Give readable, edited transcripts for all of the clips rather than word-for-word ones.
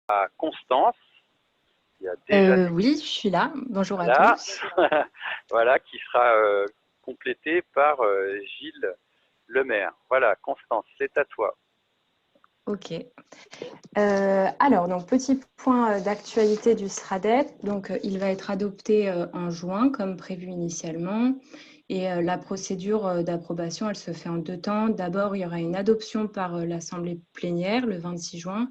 à Constance, qui a déjà Oui, je suis là. Bonjour à voilà, tous. voilà, qui sera complétée par Gilles Lemaire. Voilà, Constance, c'est à toi. Ok. Alors, donc, petit point d'actualité du SRADET. Donc, il va être adopté en juin, comme prévu initialement. Et la procédure d'approbation, elle se fait en deux temps. D'abord, il y aura une adoption par l'Assemblée plénière le 26 juin.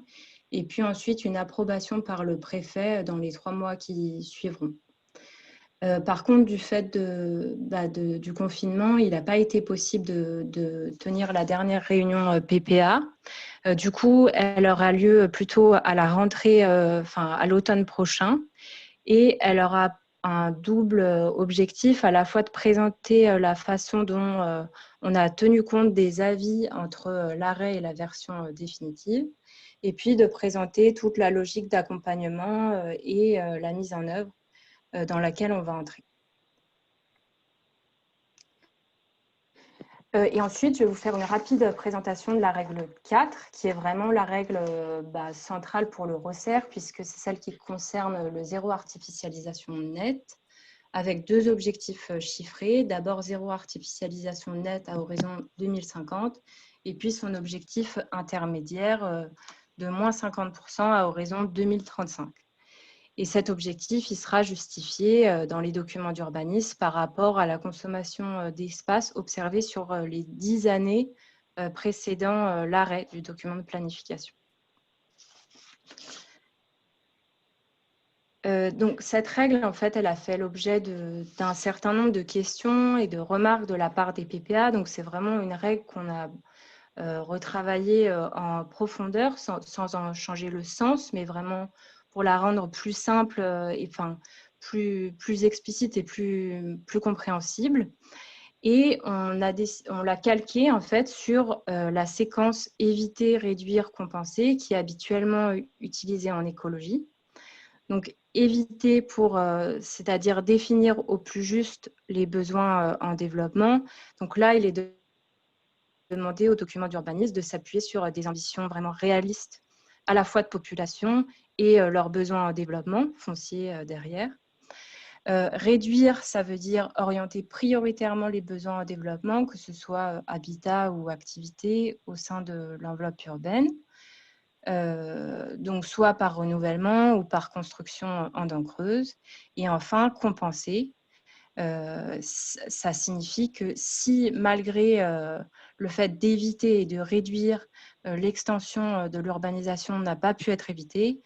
Et puis ensuite, une approbation par le préfet dans les 3 mois qui suivront. Par contre, du fait du confinement, il n'a pas été possible de tenir la dernière réunion PPA. Du coup, elle aura lieu plutôt à la rentrée, à l'automne prochain. Et elle aura un double objectif, à la fois de présenter la façon dont on a tenu compte des avis entre l'arrêt et la version définitive, et puis de présenter toute la logique d'accompagnement et la mise en œuvre dans laquelle on va entrer. Et ensuite, je vais vous faire une rapide présentation de la règle 4, qui est vraiment la règle centrale pour le ROCER, puisque c'est celle qui concerne le zéro artificialisation nette, avec 2 objectifs chiffrés. D'abord, zéro artificialisation nette à horizon 2050, et puis son objectif intermédiaire de moins 50% à horizon 2035. Et cet objectif, il sera justifié dans les documents d'urbanisme par rapport à la consommation d'espace observée sur les 10 années précédant l'arrêt du document de planification. Donc, cette règle, en fait, elle a fait l'objet d'un certain nombre de questions et de remarques de la part des PPA. Donc, c'est vraiment une règle qu'on a retravaillée en profondeur sans en changer le sens, mais vraiment pour la rendre plus simple et plus explicite et plus compréhensible. Et on l'a calqué en fait sur la séquence éviter, réduire, compenser qui est habituellement utilisée en écologie. Donc, éviter c'est-à-dire définir au plus juste les besoins en développement. Donc là, il est demandé aux documents d'urbanisme de s'appuyer sur des ambitions vraiment réalistes, à la fois de population et leurs besoins en développement foncier derrière. Réduire, ça veut dire orienter prioritairement les besoins en développement, que ce soit habitat ou activité au sein de l'enveloppe urbaine. Donc soit par renouvellement ou par construction en dents creuses. Et enfin, compenser. Ça signifie que si, malgré le fait d'éviter et de réduire l'extension de l'urbanisation n'a pas pu être évitée,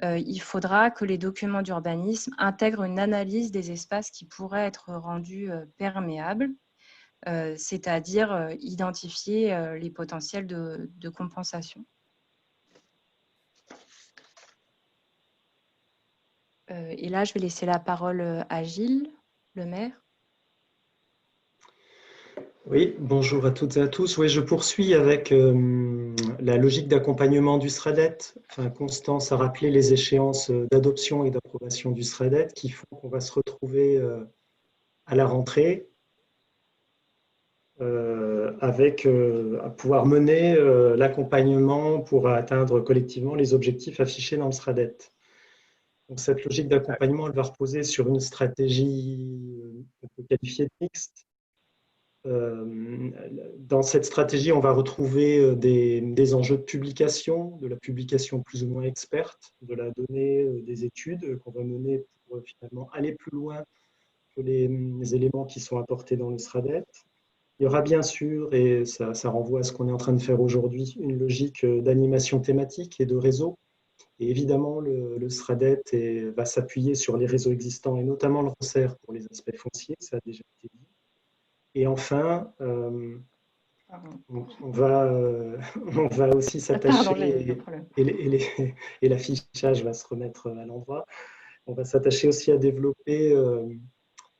il faudra que les documents d'urbanisme intègrent une analyse des espaces qui pourraient être rendus perméables, c'est-à-dire identifier les potentiels de compensation. Et là, je vais laisser la parole à Gilles Lemaire. Oui, bonjour à toutes et à tous. Oui, je poursuis avec la logique d'accompagnement du SRADET. Enfin, Constance a rappelé les échéances d'adoption et d'approbation du SRADET qui font qu'on va se retrouver à la rentrée à pouvoir mener l'accompagnement pour atteindre collectivement les objectifs affichés dans le SRADET. Donc, cette logique d'accompagnement, elle va reposer sur une stratégie qu'on peut qualifier de mixte. Dans cette stratégie, on va retrouver des enjeux de publication, de la publication plus ou moins experte, de la donnée, des études qu'on va mener pour finalement aller plus loin que les éléments qui sont apportés dans le SRADET. Il y aura bien sûr, et ça renvoie à ce qu'on est en train de faire aujourd'hui, une logique d'animation thématique et de réseau. Et évidemment, le SRADET va s'appuyer sur les réseaux existants et notamment le ROCER pour les aspects fonciers, ça a déjà été dit. Et enfin, on va aussi s'attacher, et l'affichage va se remettre à l'endroit, on va s'attacher aussi à développer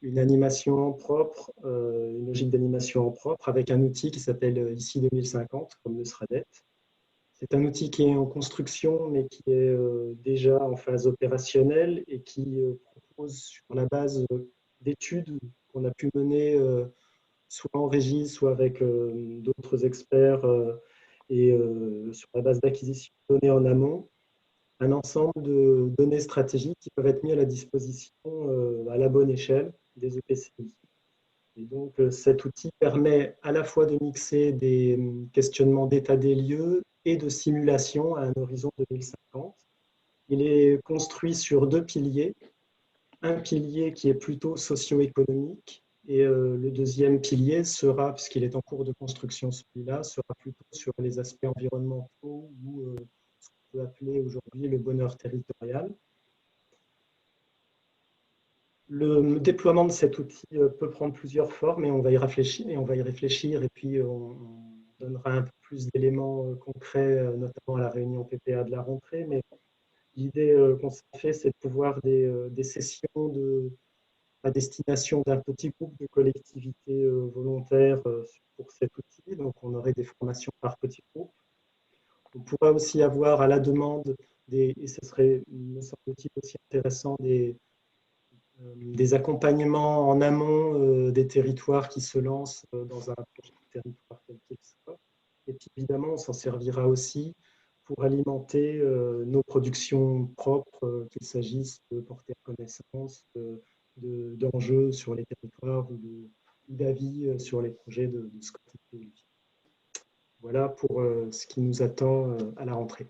une animation en propre, une logique d'animation en propre avec un outil qui s'appelle ICI 2050, comme le SRADET. C'est un outil qui est en construction, mais qui est déjà en phase opérationnelle et qui propose, sur la base d'études qu'on a pu mener soit en régie, soit avec d'autres experts et sur la base d'acquisition de données en amont, un ensemble de données stratégiques qui peuvent être mis à la disposition à la bonne échelle des EPCI. Et donc, cet outil permet à la fois de mixer des questionnements d'état des lieux et de simulation à un horizon 2050. Il est construit sur deux piliers. Un pilier qui est plutôt socio-économique et le deuxième pilier sera, puisqu'il est en cours de construction celui-là, sera plutôt sur les aspects environnementaux ou ce qu'on peut appeler aujourd'hui le bonheur territorial. Le déploiement de cet outil peut prendre plusieurs formes et on va y réfléchir et puis on donnera un peu plus d'éléments concrets, notamment à la réunion PPA de la rentrée. Mais l'idée qu'on s'est fait, c'est de pouvoir des sessions à destination d'un petit groupe de collectivités volontaires pour cet outil. Donc, on aurait des formations par petits groupes. On pourra aussi avoir à la demande, et ce serait, me semble-t-il, aussi intéressant, des accompagnements en amont des territoires qui se lancent dans un projet de territoire quel qu'il soit. Et puis, évidemment, on s'en servira aussi pour alimenter nos productions propres, qu'il s'agisse de porter à connaissance d'enjeux sur les territoires ou d'avis sur les projets de Scott et Olivier. Voilà pour ce qui nous attend à la rentrée.